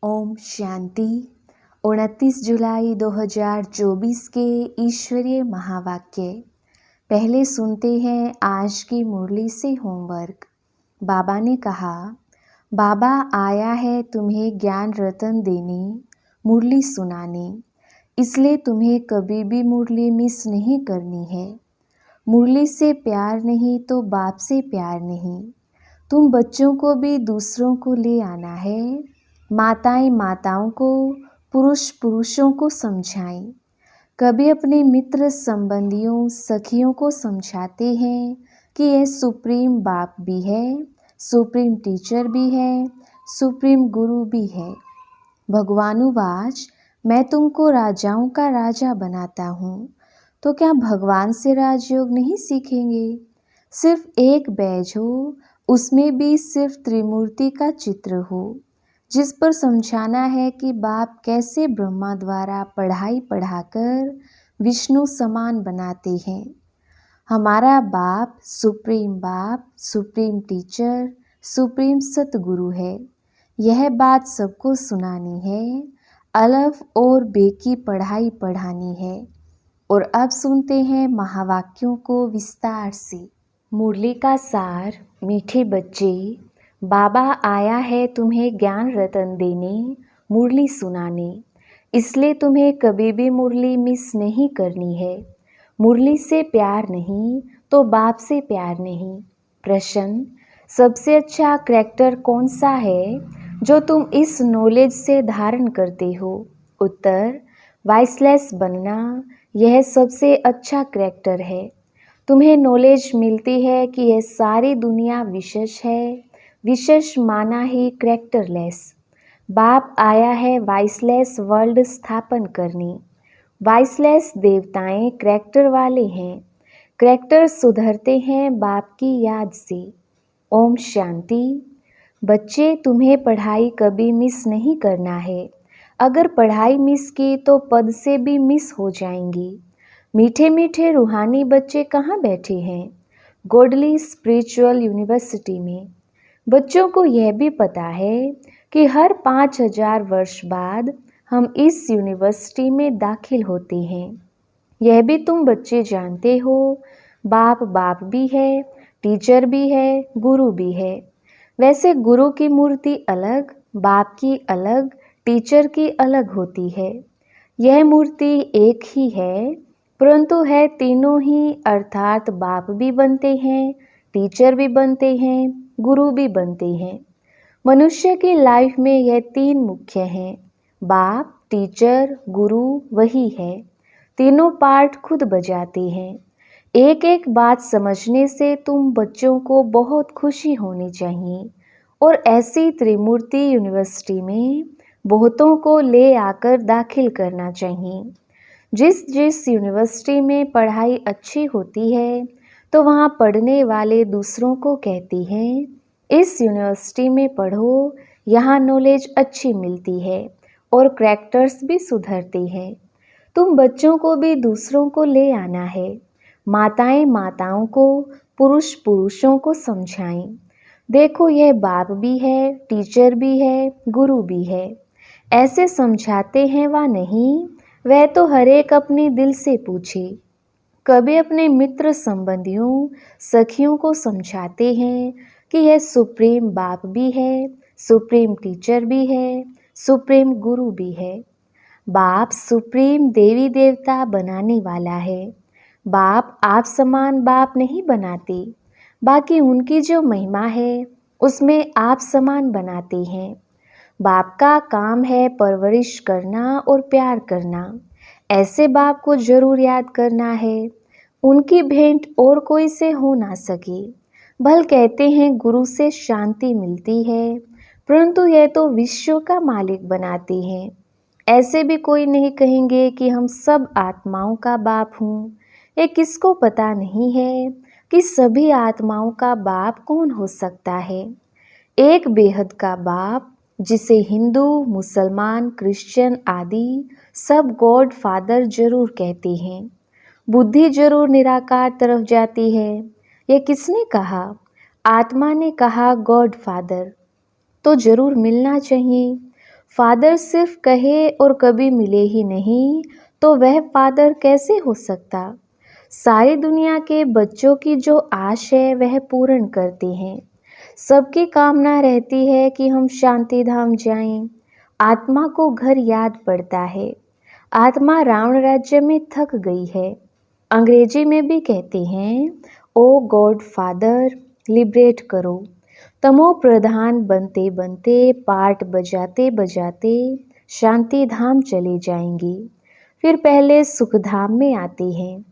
ओम शांति। 29 जुलाई 2024 के ईश्वरीय महावाक्य। पहले सुनते हैं आज की मुरली से होमवर्क। बाबा ने कहा, बाबा आया है तुम्हें ज्ञान रतन देने, मुरली सुनाने, इसलिए तुम्हें कभी भी मुरली मिस नहीं करनी है। मुरली से प्यार नहीं तो बाप से प्यार नहीं। तुम बच्चों को भी दूसरों को ले आना है। माताएं माताओं को, पुरुष पुरुषों को समझाएं। कभी अपने मित्र संबंधियों सखियों को समझाते हैं कि यह सुप्रीम बाप भी है, सुप्रीम टीचर भी है, सुप्रीम गुरु भी है। भगवानुवाच, मैं तुमको राजाओं का राजा बनाता हूँ, तो क्या भगवान से राजयोग नहीं सीखेंगे? सिर्फ एक बैज हो, उसमें भी सिर्फ त्रिमूर्ति का चित्र हो, जिस पर समझाना है कि बाप कैसे ब्रह्मा द्वारा पढ़ाई पढ़ाकर विष्णु समान बनाते हैं। हमारा बाप, सुप्रीम टीचर, सुप्रीम सतगुरु है। यह बात सबको सुनानी है, अलफ और बे की पढ़ाई पढ़ानी है। और अब सुनते हैं महावाक्यों को विस्तार से। मुरली का सार। मीठे बच्चे, बाबा आया है तुम्हें ज्ञान रतन देने, मुरली सुनाने, इसलिए तुम्हें कभी भी मुरली मिस नहीं करनी है। मुरली से प्यार नहीं तो बाप से प्यार नहीं। प्रश्न, सबसे अच्छा करैक्टर कौन सा है जो तुम इस नॉलेज से धारण करते हो? उत्तर, वाइसलेस बनना, यह सबसे अच्छा करैक्टर है। तुम्हें नॉलेज मिलती है कि यह सारी दुनिया विशेष है, विशेष माना ही करैक्टरलेस। बाप आया है वाइसलेस वर्ल्ड स्थापन करने। वाइसलेस देवताएं करैक्टर वाले हैं। करैक्टर सुधरते हैं बाप की याद से। ओम शांति। बच्चे, तुम्हें पढ़ाई कभी मिस नहीं करना है। अगर पढ़ाई मिस की तो पद से भी मिस हो जाएंगी। मीठे मीठे रूहानी बच्चे कहाँ बैठे हैं? गॉडली स्पिरिचुअल यूनिवर्सिटी में। बच्चों को यह भी पता है कि हर 5000 वर्ष बाद हम इस यूनिवर्सिटी में दाखिल होते हैं। यह भी तुम बच्चे जानते हो, बाप बाप भी है, टीचर भी है, गुरु भी है। वैसे गुरु की मूर्ति अलग, बाप की अलग, टीचर की अलग होती है। यह मूर्ति एक ही है, परंतु है तीनों ही, अर्थात बाप भी बनते हैं, टीचर भी बनते हैं, गुरु भी बनते हैं। मनुष्य की लाइफ में यह तीन मुख्य हैं, बाप, टीचर, गुरु वही है। तीनों पार्ट खुद बजाते हैं। एक एक बात समझने से तुम बच्चों को बहुत खुशी होनी चाहिए और ऐसी त्रिमूर्ति यूनिवर्सिटी में बहुतों को ले आकर दाखिल करना चाहिए। जिस जिस यूनिवर्सिटी में पढ़ाई अच्छी होती है तो वहाँ पढ़ने वाले दूसरों को कहती हैं, इस यूनिवर्सिटी में पढ़ो, यहाँ नॉलेज अच्छी मिलती है और करैक्टर्स भी सुधरते हैं। तुम बच्चों को भी दूसरों को ले आना है। माताएं माताओं को, पुरुष पुरुषों को समझाएं। देखो, यह बाप भी है, टीचर भी है, गुरु भी है। ऐसे समझाते हैं वा नहीं, वह तो हर एक अपने दिल से पूछे। कभी अपने मित्र संबंधियों सखियों को समझाते हैं कि यह सुप्रीम बाप भी है, सुप्रीम टीचर भी है, सुप्रीम गुरु भी है। बाप सुप्रीम देवी देवता बनाने वाला है। बाप आप समान बाप नहीं बनाते, बाकी उनकी जो महिमा है उसमें आप समान बनाते हैं। बाप का काम है परवरिश करना और प्यार करना। ऐसे बाप को जरूर याद करना है। उनकी भेंट और कोई से हो ना सके। भल कहते हैं गुरु से शांति मिलती है, परंतु यह तो विश्व का मालिक बनाते हैं। ऐसे भी कोई नहीं कहेंगे कि हम सब आत्माओं का बाप हूँ। ये किसको पता नहीं है कि सभी आत्माओं का बाप कौन हो सकता है। एक बेहद का बाप, जिसे हिंदू, मुसलमान, क्रिश्चियन आदि सब गॉड फादर जरूर कहते हैं। बुद्धि जरूर निराकार तरफ जाती है। यह किसने कहा? आत्मा ने कहा गॉड फादर। तो जरूर मिलना चाहिए। फादर सिर्फ कहे और कभी मिले ही नहीं तो वह फादर कैसे हो सकता। सारी दुनिया के बच्चों की जो आश है वह पूर्ण करते हैं। सबकी कामना रहती है कि हम शांति धाम जाएं। आत्मा को घर याद पड़ता है। आत्मा रावण राज्य में थक गई है। अंग्रेजी में भी कहते हैं, ओ गॉड फादर लिबरेट करो। तमो प्रधान बनते बनते पाठ बजाते बजाते शांति धाम चले जाएंगे। फिर पहले सुख धाम में आते हैं।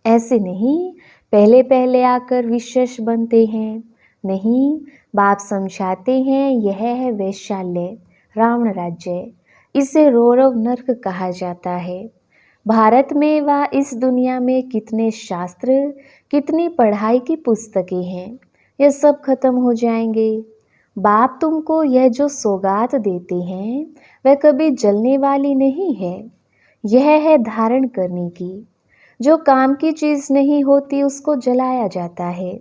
ऐसे नहीं पहले पहले आकर विशेष बनते हैं। नहीं, बाप समझाते हैं यह है वैशाल्य रावण राज्य। इसे रौरव नर्क कहा जाता है। भारत में व इस दुनिया में कितने शास्त्र, कितनी पढ़ाई की पुस्तकें हैं, यह सब खत्म हो जाएंगे। बाप तुमको यह जो सौगात देते हैं वह कभी जलने वाली नहीं है। यह है धारण करने की। जो काम की चीज नहीं होती उसको जलाया जाता है।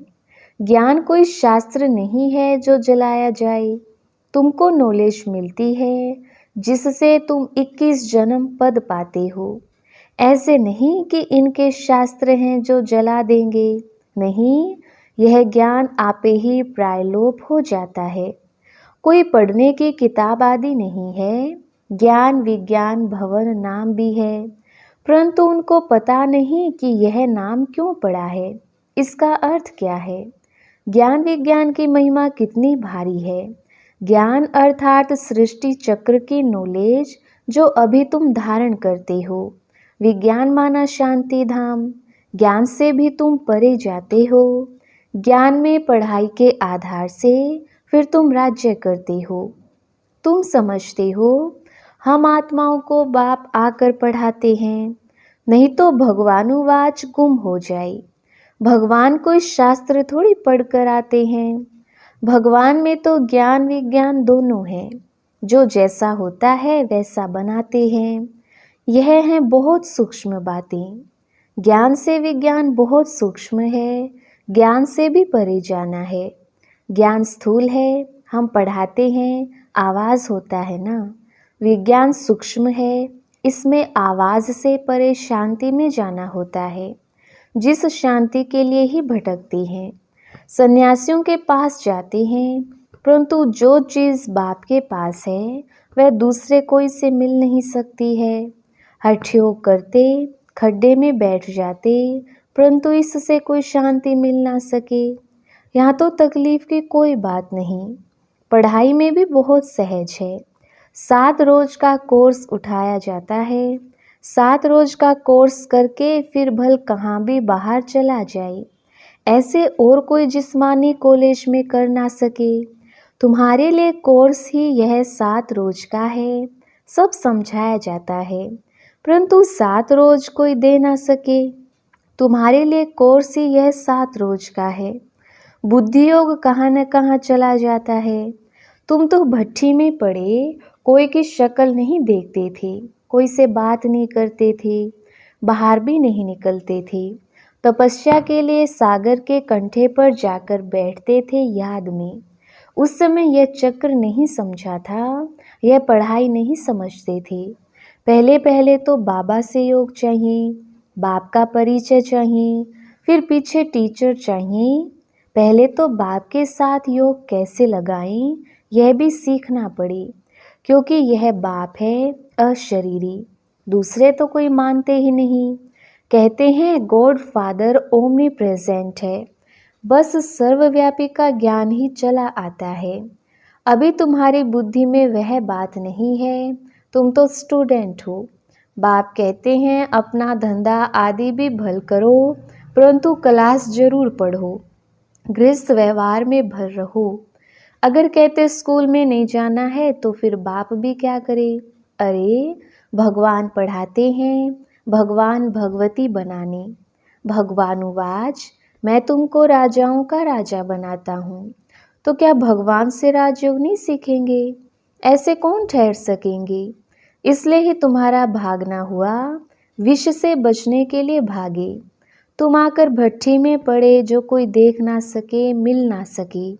ज्ञान कोई शास्त्र नहीं है जो जलाया जाए। तुमको नॉलेज मिलती है जिससे तुम 21 जन्म पद पाते हो। ऐसे नहीं कि इनके शास्त्र हैं जो जला देंगे। नहीं, यह ज्ञान आपे ही प्रायलोप हो जाता है। कोई पढ़ने की किताब आदि नहीं है। ज्ञान विज्ञान भवन नाम भी है, परंतु उनको पता नहीं कि यह नाम क्यों पड़ा है, इसका अर्थ क्या है। ज्ञान विज्ञान की महिमा कितनी भारी है। ज्ञान अर्थात सृष्टि चक्र की नॉलेज जो अभी तुम धारण करते हो। विज्ञान माना शांति धाम। ज्ञान से भी तुम परे जाते हो। ज्ञान में पढ़ाई के आधार से फिर तुम राज्य करते हो। तुम समझते हो हम आत्माओं को बाप आकर पढ़ाते हैं, नहीं तो भगवानुवाच गुम हो जाए। भगवान कोई शास्त्र थोड़ी पढ़कर आते हैं। भगवान में तो ज्ञान विज्ञान दोनों है। जो जैसा होता है वैसा बनाते हैं। यह हैं बहुत सूक्ष्म बातें। ज्ञान से विज्ञान बहुत सूक्ष्म है। ज्ञान से भी परे जाना है। ज्ञान स्थूल है, हम पढ़ाते हैं, आवाज़ होता है ना। विज्ञान सूक्ष्म है, इसमें आवाज़ से परे शांति में जाना होता है, जिस शांति के लिए ही भटकते हैं। सन्यासियों के पास जाते हैं, परंतु जो चीज़ बाप के पास है वह दूसरे कोई से मिल नहीं सकती है। हठयोग करते, खड्डे में बैठ जाते, परंतु इससे कोई शांति मिल ना सके। यहाँ तो तकलीफ की कोई बात नहीं। पढ़ाई में भी बहुत सहज है। 7 रोज का कोर्स उठाया जाता है। 7 रोज का कोर्स करके फिर भल कहाँ भी बाहर चला जाए। ऐसे और कोई जिस्मानी कॉलेज में कर ना सके। तुम्हारे लिए कोर्स ही यह 7 रोज का है। सब समझाया जाता है, परंतु 7 रोज कोई दे ना सके। तुम्हारे लिए कोर्स ही यह 7 रोज का है। बुद्धि योग कहाँ न कहाँ चला जाता है। तुम तो भट्ठी में पड़े कोई की शक्ल नहीं देखते थे, कोई से बात नहीं करते थे, बाहर भी नहीं निकलते थे। तपस्या के लिए सागर के कंठे पर जाकर बैठते थे याद में। उस समय यह चक्र नहीं समझा था, यह पढ़ाई नहीं समझते थे। पहले पहले तो बाबा से योग चाहिए, बाप का परिचय चाहिए, फिर पीछे टीचर चाहिए। पहले तो बाप के साथ योग कैसे लगाएं यह भी सीखना पड़े, क्योंकि यह बाप है अशरीरी, दूसरे तो कोई मानते ही नहीं। कहते हैं गॉड फादर ओमनी प्रेजेंट है, बस सर्वव्यापी का ज्ञान ही चला आता है। अभी तुम्हारी बुद्धि में वह बात नहीं है, तुम तो स्टूडेंट हो। बाप कहते हैं अपना धंधा आदि भी भल करो, परंतु क्लास जरूर पढ़ो, गृहस्थ व्यवहार में भर रहो। अगर कहते स्कूल में नहीं जाना है तो फिर बाप भी क्या करे। अरे भगवान पढ़ाते हैं भगवान भगवती बनाने। भगवानुवाच मैं तुमको राजाओं का राजा बनाता हूँ। तो क्या भगवान से राजयोग नहीं सीखेंगे? ऐसे कौन ठहर सकेंगे? इसलिए ही तुम्हारा भागना हुआ, विष से बचने के लिए भागे। तुम आकर भट्ठी में पड़े जो कोई देख ना सके, मिल ना सके।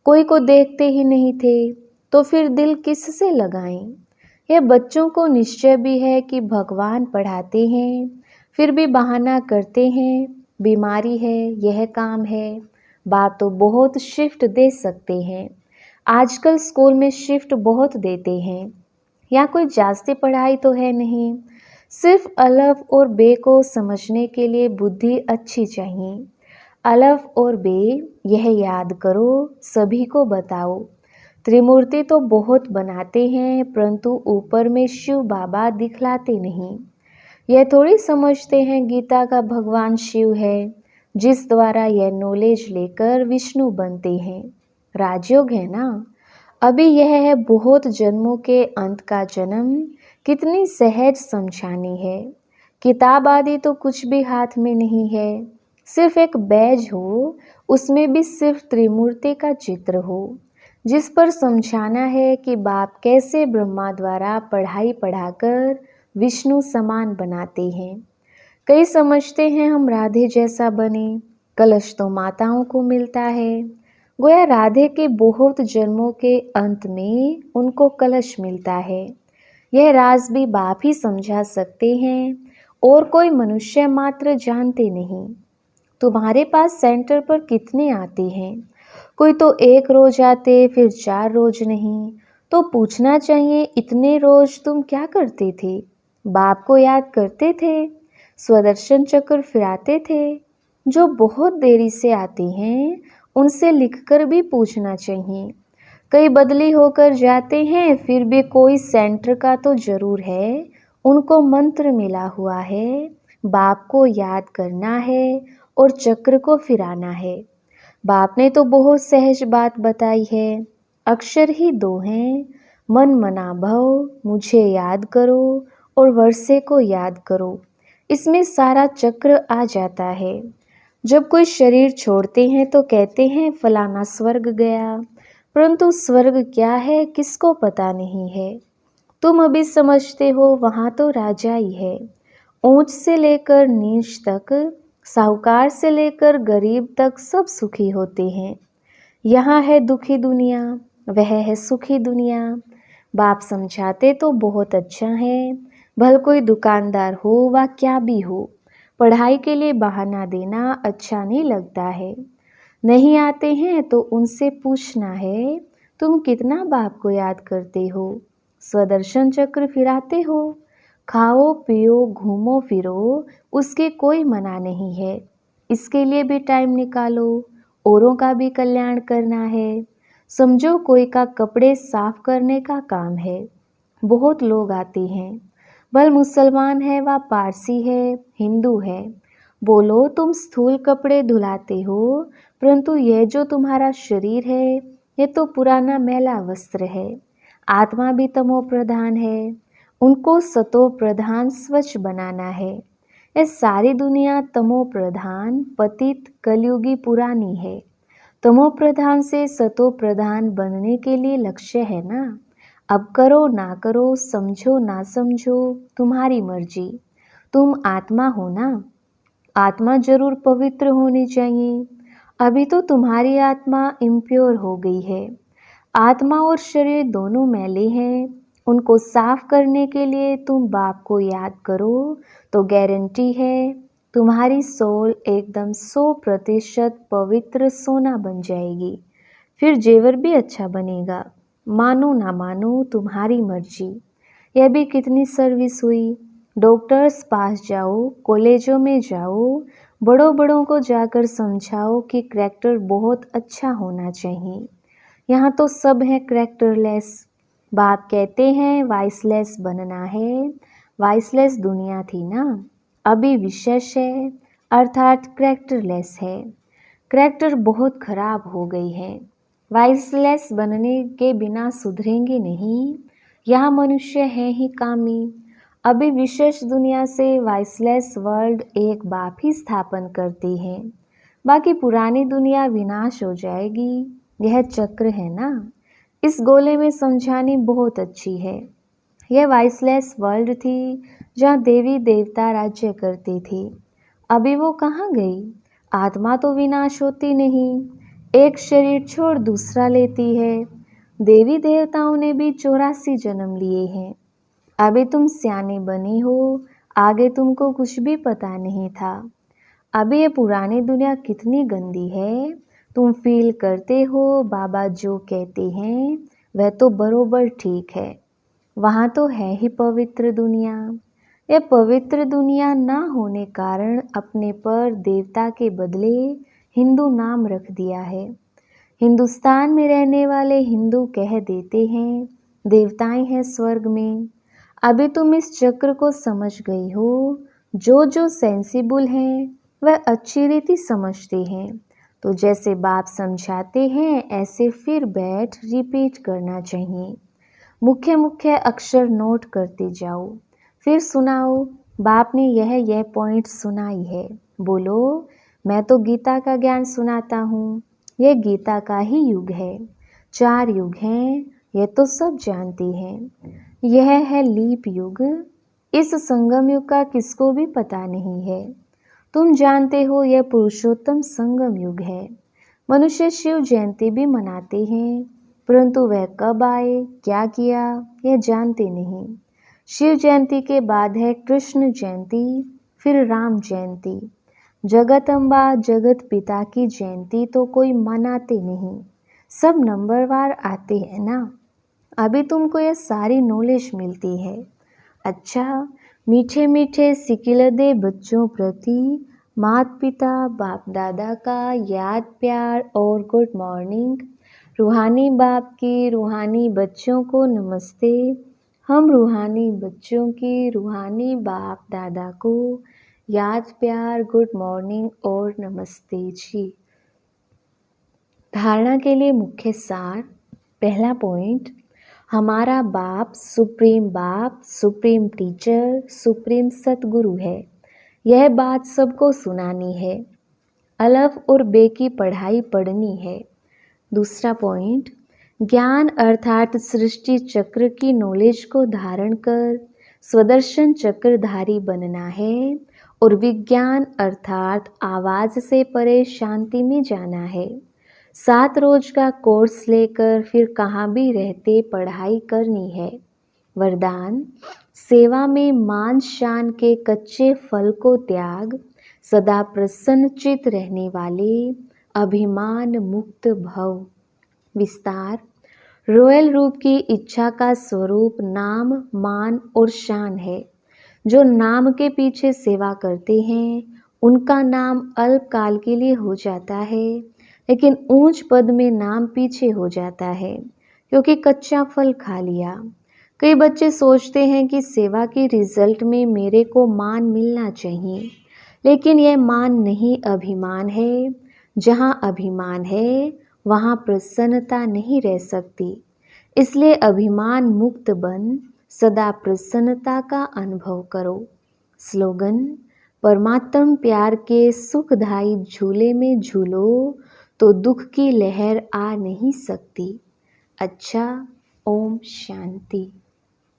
कोई को देखते ही नहीं थे तो फिर दिल किससे लगाएं? यह बच्चों को निश्चय भी है कि भगवान पढ़ाते हैं, फिर भी बहाना करते हैं, बीमारी है, यह काम है। बाप तो बहुत शिफ्ट दे सकते हैं। आजकल स्कूल में शिफ्ट बहुत देते हैं। यहाँ कोई जास्ती पढ़ाई तो है नहीं, सिर्फ अलफ और बे को समझने के लिए बुद्धि अच्छी चाहिए। अलफ और बे यह याद करो, सभी को बताओ। त्रिमूर्ति तो बहुत बनाते हैं, परंतु ऊपर में शिव बाबा दिखलाते नहीं। यह थोड़ी समझते हैं गीता का भगवान शिव है, जिस द्वारा यह नॉलेज लेकर विष्णु बनते हैं। राजयोग है ना। अभी यह है बहुत जन्मों के अंत का जन्म, कितनी सहज समझानी है। किताब आदि तो कुछ भी हाथ में नहीं है, सिर्फ एक बैज हो, उसमें भी सिर्फ त्रिमूर्ति का चित्र हो, जिस पर समझाना है कि बाप कैसे ब्रह्मा द्वारा पढ़ाई पढ़ाकर विष्णु समान बनाते हैं। कई समझते हैं हम राधे जैसा बने, कलश तो माताओं को मिलता है। गोया राधे के बहुत जन्मों के अंत में उनको कलश मिलता है। यह राज भी बाप ही समझा सकते हैं, और कोई मनुष्य मात्र जानते नहीं। तुम्हारे पास सेंटर पर कितने आते हैं? कोई तो एक रोज आते, फिर 4 रोज नहीं। तो पूछना चाहिए, इतने रोज तुम क्या करते थे? बाप को याद करते थे, स्वदर्शन चक्र फिराते थे। जो बहुत देरी से आते हैं, उनसे लिखकर भी पूछना चाहिए। कई बदली होकर जाते हैं, फिर भी कोई सेंटर का तो जरूर है, उनको मंत्र मिला हुआ है। बाप को याद करना है और चक्र को फिराना है। बाप ने तो बहुत सहज बात बताई है, अक्षर ही 2 हैं, मन मना भव, मुझे याद करो और वर्षे को याद करो। इसमें सारा चक्र आ जाता है। जब कोई शरीर छोड़ते हैं तो कहते हैं फलाना स्वर्ग गया, परंतु स्वर्ग क्या है किसको पता नहीं है। तुम अभी समझते हो वहाँ तो राजा ही है। ऊंच से लेकर नीच तक, साहूकार से लेकर गरीब तक सब सुखी होते हैं। यहाँ है दुखी दुनिया, वह है सुखी दुनिया। बाप समझाते तो बहुत अच्छा है, भल कोई दुकानदार हो व क्या भी हो, पढ़ाई के लिए बहाना देना अच्छा नहीं लगता है। नहीं आते हैं तो उनसे पूछना है, तुम कितना बाप को याद करते हो? स्वदर्शन चक्र फिराते हो? खाओ पियो घूमो फिरो, उसके कोई मना नहीं है। इसके लिए भी टाइम निकालो, औरों का भी कल्याण करना है। समझो कोई का कपड़े साफ करने का काम है। बहुत लोग आते हैं, भल मुसलमान है व पारसी है, हिंदू है। बोलो तुम स्थूल कपड़े धुलाते हो, परंतु यह जो तुम्हारा शरीर है, यह तो पुराना मैला वस्त्र है। आत्मा भी तमो प्रधान है, उनको सतो प्रधान स्वच्छ बनाना है। यह सारी दुनिया तमो प्रधान पतित कलयुगी पुरानी है। तमो प्रधान से सतो प्रधान बनने के लिए लक्ष्य है ना। अब करो ना करो, समझो ना समझो, तुम्हारी मर्जी। तुम आत्मा हो ना, आत्मा जरूर पवित्र होनी चाहिए। अभी तो तुम्हारी आत्मा इम्प्योर हो गई है। आत्मा और शरीर दोनों मैले हैं, उनको साफ करने के लिए तुम बाप को याद करो तो गारंटी है तुम्हारी सोल एकदम 100% पवित्र सोना बन जाएगी। फिर जेवर भी अच्छा बनेगा। मानो ना मानो तुम्हारी मर्जी। यह भी कितनी सर्विस हुई। डॉक्टर्स पास जाओ, कॉलेजों में जाओ, बड़ों बड़ों को जाकर समझाओ कि करैक्टर बहुत अच्छा होना चाहिए। यहाँ तो सब है करैक्टरलेस। बाप कहते हैं वाइसलेस बनना है। वाइसलेस दुनिया थी ना, अभी विशेष है, अर्थात करैक्टरलेस है। करैक्टर बहुत खराब हो गई है। वाइसलेस बनने के बिना सुधरेंगे नहीं। यहाँ मनुष्य है ही कामी। अभी विशेष दुनिया से वाइसलेस वर्ल्ड एक बाप ही स्थापन करती है, बाकी पुरानी दुनिया विनाश हो जाएगी। यह चक्र है ना, इस गोले में समझानी बहुत अच्छी है। यह वाइसलेस वर्ल्ड थी जहाँ देवी देवता राज्य करते थे। अभी वो कहाँ गई? आत्मा तो विनाश होती नहीं, एक शरीर छोड़ दूसरा लेती है। देवी देवताओं ने भी 84 जन्म लिए हैं। अभी तुम सियाने बनी हो, आगे तुमको कुछ भी पता नहीं था। अभी ये पुरानी दुनिया कितनी गंदी है, तुम फील करते हो बाबा जो कहते हैं वह तो बरोबर ठीक है। वहाँ तो है ही पवित्र दुनिया। यह पवित्र दुनिया ना होने कारण अपने पर देवता के बदले हिंदू नाम रख दिया है। हिंदुस्तान में रहने वाले हिंदू कह देते हैं देवताएं हैं स्वर्ग में। अभी तुम इस चक्र को समझ गई हो। जो जो सेंसिबल हैं वह अच्छी रीति समझते हैं। तो जैसे बाप समझाते हैं ऐसे फिर बैठ रिपीट करना चाहिए। मुख्य मुख्य अक्षर नोट करते जाओ, फिर सुनाओ बाप ने यह पॉइंट सुनाई है। बोलो मैं तो गीता का ज्ञान सुनाता हूँ, यह गीता का ही युग है। 4 युग हैं, यह तो सब जानते हैं। यह है लीप युग। इस संगम युग का किसको भी पता नहीं है। तुम जानते हो यह पुरुषोत्तम संगम युग है। मनुष्य शिव जयंती भी मनाते हैं, परंतु वह कब आए क्या किया यह जानते नहीं। शिव जयंती के बाद है कृष्ण जयंती, फिर राम जयंती। जगदम्बा जगत पिता की जयंती तो कोई मनाते नहीं, सब नंबरवार आते हैं ना। अभी तुमको ये सारी नॉलेज मिलती है। अच्छा, मीठे मीठे सिकिलदे बच्चों प्रति माता पिता बाप दादा का याद प्यार और गुड मॉर्निंग। रूहानी बाप की रूहानी बच्चों को नमस्ते। हम रूहानी बच्चों की रूहानी बाप दादा को याद प्यार गुड मॉर्निंग और नमस्ते जी। धारणा के लिए मुख्य सार। पहला पॉइंट, हमारा बाप, सुप्रीम टीचर, सुप्रीम सतगुरु है। यह बात सबको सुनानी है। अलफ और बे की पढ़ाई पढ़नी है। दूसरा पॉइंट, ज्ञान अर्थात सृष्टि चक्र की नॉलेज को धारण कर स्वदर्शन चक्रधारी बनना है और विज्ञान अर्थात आवाज से परे शांति में जाना है। 7 रोज का कोर्स लेकर फिर कहाँ भी रहते पढ़ाई करनी है। वरदान, सेवा में मान शान के कच्चे फल को त्याग, सदा प्रसन्नचित रहने वाले अभिमान मुक्त भव। विस्तार, रॉयल रूप की इच्छा का स्वरूप नाम मान और शान है। जो नाम के पीछे सेवा करते हैं उनका नाम अल्पकाल के लिए हो जाता है, लेकिन ऊंच पद में नाम पीछे हो जाता है क्योंकि कच्चा फल खा लिया। कई बच्चे सोचते हैं कि सेवा की रिजल्ट में मेरे को मान मिलना चाहिए, लेकिन यह मान नहीं अभिमान है। जहाँ अभिमान है वहाँ प्रसन्नता नहीं रह सकती। इसलिए अभिमान मुक्त बन सदा प्रसन्नता का अनुभव करो। स्लोगन, परमात्म प्यार के सुखदायी झूले में झूलो तो दुख की लहर आ नहीं सकती। अच्छा, ओम शांति।